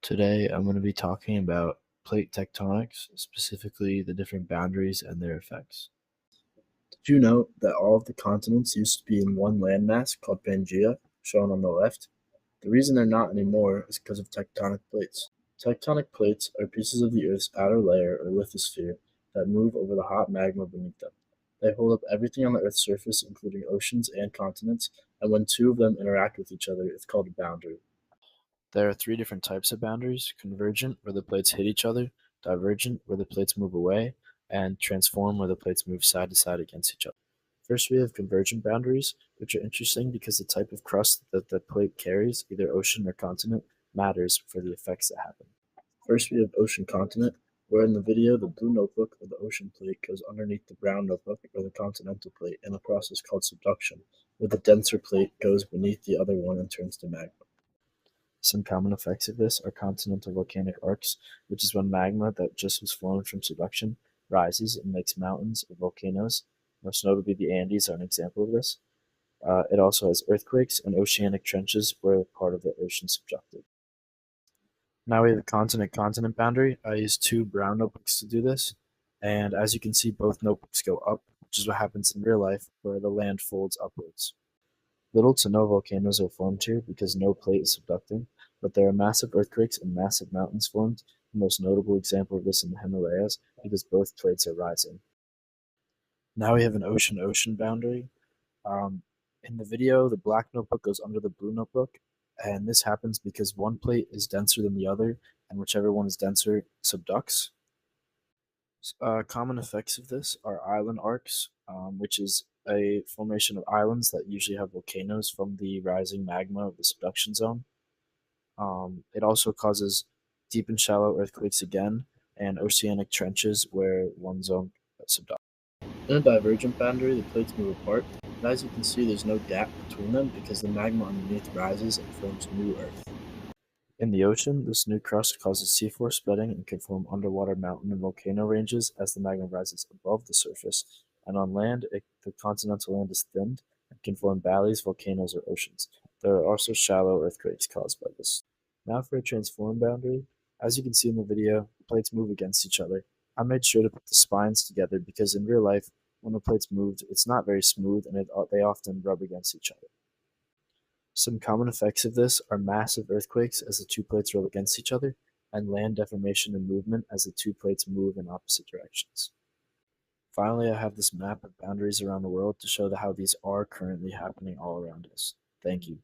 Today, I'm going to be talking about plate tectonics, specifically the different boundaries and their effects. Did you know that all of the continents used to be in one landmass called Pangaea, shown on the left? The reason they're not anymore is because of tectonic plates. Tectonic plates are pieces of the Earth's outer layer or lithosphere that move over the hot magma beneath them. They hold up everything on the Earth's surface, including oceans and continents, and when two of them interact with each other, it's called a boundary. There are three different types of boundaries: convergent, where the plates hit each other; divergent, where the plates move away; and transform, where the plates move side to side against each other. First, we have convergent boundaries, which are interesting because the type of crust that the plate carries, either ocean or continent, matters for the effects that happen. First, we have ocean continent, where in the video the blue notebook or the ocean plate goes underneath the brown notebook or the continental plate in a process called subduction, where the denser plate goes beneath the other one and turns to magma. Some common effects of this are continental volcanic arcs, which is when magma that just was formed from subduction rises and makes mountains or volcanoes. Most notably, the Andes are an example of this. It also has earthquakes and oceanic trenches where part of the ocean subducted. Now we have a continent-continent boundary. I used two brown notebooks to do this, and as you can see, both notebooks go up, which is what happens in real life, where the land folds upwards. Little to no volcanoes are formed here because no plate is subducting, but there are massive earthquakes and massive mountains formed, the most notable example of this in the Himalayas, because both plates are rising. Now we have an ocean-ocean boundary. Um, in the video, the black notebook goes under the blue notebook, and this happens because one plate is denser than the other, and whichever one is denser subducts. Common effects of this are island arcs, which is a formation of islands that usually have volcanoes from the rising magma of the subduction zone. It also causes deep and shallow earthquakes again, and oceanic trenches where one zone subducts. In a divergent boundary, the plates move apart, but as you can see, there's no gap between them because the magma underneath rises and forms new Earth. In the ocean, this new crust causes seafloor spreading and can form underwater mountain and volcano ranges as the magma rises above the surface, and on land, the continental land is thinned and can form valleys, volcanoes, or oceans. There are also shallow earthquakes caused by this. Now for a transform boundary. As you can see in the video, the plates move against each other. I made sure to put the spines together because in real life, when the plates moved, it's not very smooth and they often rub against each other. Some common effects of this are massive earthquakes as the two plates rub against each other, and land deformation and movement as the two plates move in opposite directions. Finally, I have this map of boundaries around the world to show how these are currently happening all around us. Thank you.